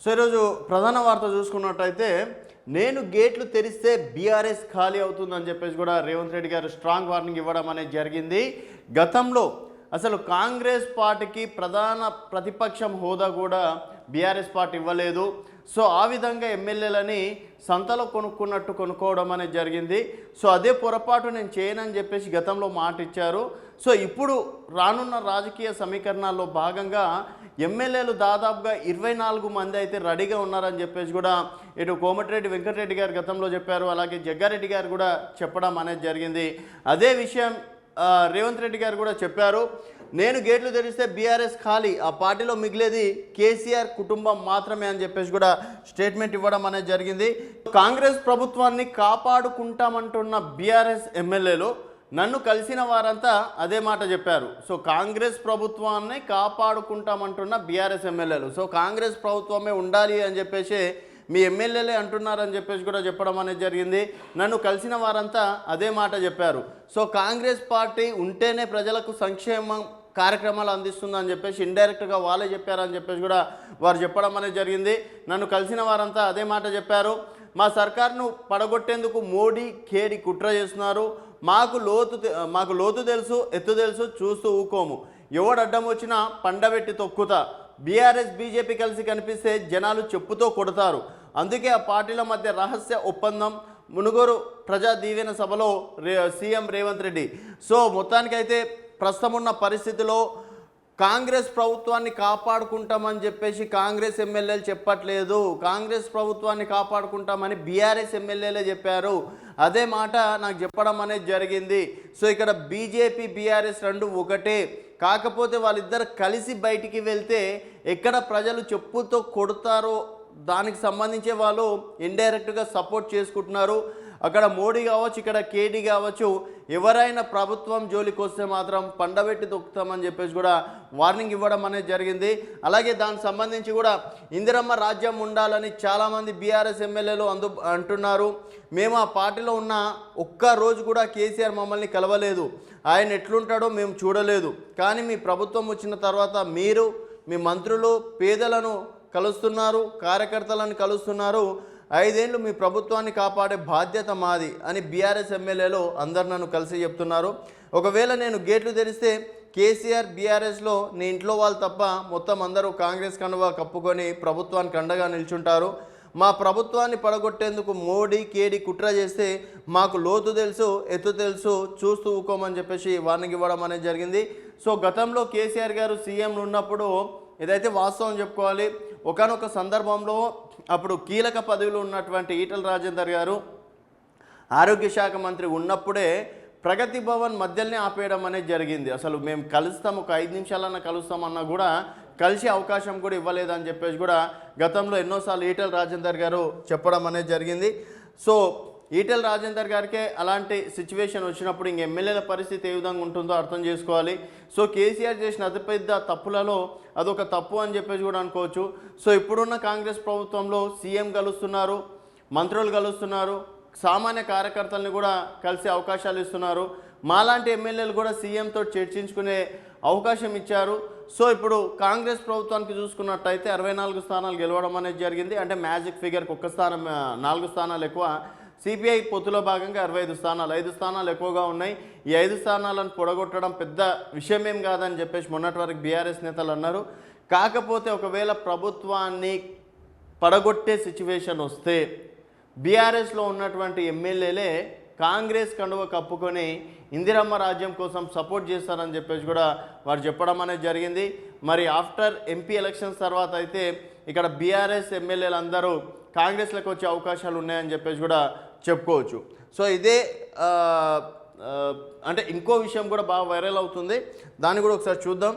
So ఈరోజు ప్రధాన వార్త చూసుకున్నట్టయితే నేను గేట్లు తెరిస్తే బీఆర్ఎస్ ఖాళీ అవుతుందని చెప్పేసి కూడా రేవంత్ రెడ్డి గారు స్ట్రాంగ్ వార్నింగ్ ఇవ్వడం అనేది జరిగింది. గతంలో అసలు కాంగ్రెస్ పార్టీకి ప్రధాన ప్రతిపక్షం హోదా కూడా బీఆర్ఎస్ పార్టీ ఇవ్వలేదు. సో ఆ విధంగా ఎమ్మెల్యేలని సంతలో కొనుక్కున్నట్టు కొనుక్కోవడం అనేది జరిగింది. సో అదే పొరపాటు నేను చేయనని చెప్పేసి గతంలో మాట ఇచ్చారు. సో ఇప్పుడు రానున్న రాజకీయ సమీకరణాల్లో భాగంగా ఎమ్మెల్యేలు దాదాపుగా 24 మంది అయితే రెడీగా ఉన్నారని చెప్పేసి కూడా ఇటు కోమటిరెడ్డి వెంకటరెడ్డి గారు గతంలో చెప్పారు. అలాగే జగ్గారెడ్డి గారు కూడా చెప్పడం అనేది జరిగింది. అదే విషయం రేవంత్ రెడ్డి గారు కూడా చెప్పారు. నేను గేట్లు తెరిస్తే బీఆర్ఎస్ ఖాళీ, ఆ పార్టీలో మిగిలేది కేసీఆర్ కుటుంబం మాత్రమే అని చెప్పేసి కూడా స్టేట్మెంట్ ఇవ్వడం అనేది జరిగింది. కాంగ్రెస్ ప్రభుత్వాన్ని కాపాడుకుంటామంటున్న బీఆర్ఎస్ ఎమ్మెల్యేలు నన్ను కలిసిన వారంతా అదే మాట చెప్పారు. సో కాంగ్రెస్ ప్రభుత్వాన్ని కాపాడుకుంటామంటున్న బీఆర్ఎస్ ఎమ్మెల్యేలు, సో కాంగ్రెస్ ప్రభుత్వమే ఉండాలి అని చెప్పేసి మీ ఎమ్మెల్యేలే అంటున్నారని చెప్పేసి కూడా చెప్పడం అనేది జరిగింది. నన్ను కలిసిన వారంతా అదే మాట చెప్పారు. సో కాంగ్రెస్ పార్టీ ఉంటేనే ప్రజలకు సంక్షేమం కార్యక్రమాలు అందిస్తుందని చెప్పేసి ఇండైరెక్ట్గా వాళ్ళే చెప్పారని చెప్పేసి కూడా వారు చెప్పడం అనేది జరిగింది. నన్ను కలిసిన వారంతా అదే మాట చెప్పారు. మా సర్కార్ను పడగొట్టేందుకు మోడీ కేడి కుట్ర చేస్తున్నారు. మాకు లోతు తెలుసు, ఎత్తు తెలుసు, చూస్తూ ఊకోము. ఎవడు అడ్డం వచ్చినా పండబెట్టి తొక్కుతా. బీఆర్ఎస్ బీజేపీ కలిసి కనిపిస్తే జనాలు చెప్పుతో కొడతారు. అందుకే ఆ పార్టీల మధ్య రహస్య ఒప్పందం. మునుగోరు ప్రజా దీవెన సభలో సీఎం రేవంత్ రెడ్డి. సో మొత్తానికైతే ప్రస్తుతం ఉన్న పరిస్థితిలో కాంగ్రెస్ ప్రభుత్వాన్ని కాపాడుకుంటామని చెప్పేసి కాంగ్రెస్ ఎమ్మెల్యేలు చెప్పట్లేదు. కాంగ్రెస్ ప్రభుత్వాన్ని కాపాడుకుంటామని బీఆర్ఎస్ ఎమ్మెల్యేలే చెప్పారు. అదే మాట నాకు చెప్పడం అనేది జరిగింది. సో ఇక్కడ బీజేపీ బీఆర్ఎస్ రెండు ఒకటే. కాకపోతే వాళ్ళిద్దరు కలిసి బయటికి వెళ్తే ఎక్కడ ప్రజలు చెప్పుతో కొడతారో దానికి సంబంధించే వాళ్ళు ఇండైరెక్ట్గా సపోర్ట్ చేసుకుంటున్నారు. అక్కడ మోడీ కావచ్చు, ఇక్కడ కేడీ కావచ్చు, ఎవరైనా ప్రభుత్వం జోలికి వస్తే మాత్రం పండబెట్టి తొక్కుతామని చెప్పేసి కూడా వార్నింగ్ ఇవ్వడం అనేది జరిగింది. అలాగే దానికి సంబంధించి కూడా ఇందిరమ్మ రాజ్యం ఉండాలని చాలామంది బీఆర్ఎస్ ఎమ్మెల్యేలు అంటున్నారు. మేము ఆ పార్టీలో ఉన్న ఒక్క రోజు కూడా కేసీఆర్ మమ్మల్ని కలవలేదు. ఆయన ఎట్లుంటాడో మేము చూడలేదు. కానీ మీ ప్రభుత్వం వచ్చిన తర్వాత మీరు, మీ మంత్రులు పేదలను కలుస్తున్నారు, కార్యకర్తలను కలుస్తున్నారు. 5 ఏళ్ళు మీ ప్రభుత్వాన్ని కాపాడే బాధ్యత మాది అని బీఆర్ఎస్ ఎమ్మెల్యేలు అందరు నన్ను కలిసి చెప్తున్నారు. ఒకవేళ నేను గేట్లు తెరిస్తే కేసీఆర్ బీఆర్ఎస్లో నీ ఇంట్లో వాళ్ళు తప్ప మొత్తం అందరూ కాంగ్రెస్ కండువా కప్పుకొని ప్రభుత్వానికి అండగా నిల్చుంటారు. మా ప్రభుత్వాన్ని పడగొట్టేందుకు మోడీ కేడీ కుట్ర చేస్తే మాకు లోతు తెలుసు, ఎత్తు తెలుసు, చూస్తూ ఊకోమని చెప్పేసి వార్నింగ్ ఇవ్వడం అనేది జరిగింది. సో గతంలో కేసీఆర్ గారు సీఎంలు ఉన్నప్పుడు ఇదైతే వాస్తవం చెప్పుకోవాలి. ఒకానొక సందర్భంలో అప్పుడు కీలక పదవిలో ఉన్నటువంటి ఈటల రాజేందర్ గారు ఆరోగ్య శాఖ మంత్రి ఉన్నప్పుడే ప్రగతి భవన్ మధ్యలోనే ఆపేయడం అనేది జరిగింది. అసలు మేము కలుస్తాం, ఒక 5 నిమిషాలన్నా కలుస్తామన్నా కూడా కలిసే అవకాశం కూడా ఇవ్వలేదని చెప్పేసి కూడా గతంలో ఎన్నోసార్లు ఈటల రాజేందర్ గారు చెప్పడం అనేది జరిగింది. సో ఈటల రాజేందర్ గారికే అలాంటి సిచ్యువేషన్ వచ్చినప్పుడు ఇంక ఎమ్మెల్యేల పరిస్థితి ఏ విధంగా ఉంటుందో అర్థం చేసుకోవాలి. సో కేసీఆర్ చేసిన అతిపెద్ద తప్పులలో అదొక తప్పు అని చెప్పేసి కూడా అనుకోవచ్చు. సో ఇప్పుడున్న కాంగ్రెస్ ప్రభుత్వంలో సీఎం కలుస్తున్నారు, మంత్రులు కలుస్తున్నారు, సామాన్య కార్యకర్తల్ని కూడా కలిసే అవకాశాలు ఇస్తున్నారు. మాలాంటి ఎమ్మెల్యేలు కూడా సీఎంతో చర్చించుకునే అవకాశం ఇచ్చారు. సో ఇప్పుడు కాంగ్రెస్ ప్రభుత్వానికి చూసుకున్నట్టయితే 64 స్థానాలు గెలవడం అనేది జరిగింది. అంటే మ్యాజిక్ ఫిగర్కి 1 స్థానం, 4 స్థానాలు ఎక్కువ. సిపిఐ పొత్తులో భాగంగా 65 స్థానాలు, 5 స్థానాలు ఎక్కువగా ఉన్నాయి. ఈ 5 స్థానాలను పొడగొట్టడం పెద్ద విషయమేం కాదని చెప్పేసి మొన్నటి వరకు బీఆర్ఎస్ నేతలు అన్నారు. కాకపోతే ఒకవేళ ప్రభుత్వాన్ని పడగొట్టే సిచ్యువేషన్ వస్తే బీఆర్ఎస్లో ఉన్నటువంటి ఎమ్మెల్యేలే కాంగ్రెస్ కండువ కప్పుకొని ఇందిరమ్మ రాజ్యం కోసం సపోర్ట్ చేస్తారని చెప్పేసి కూడా వారు చెప్పడం అనేది జరిగింది. మరి ఆఫ్టర్ ఎంపీ ఎలక్షన్స్ తర్వాత అయితే ఇక్కడ బీఆర్ఎస్ ఎమ్మెల్యేలు అందరూ కాంగ్రెస్లోకి వచ్చే అవకాశాలు ఉన్నాయని చెప్పేసి కూడా చెప్పుకోవచ్చు. సో ఇదే అంటే ఇంకో విషయం కూడా బాగా వైరల్ అవుతుంది, దాన్ని కూడా ఒకసారి చూద్దాం.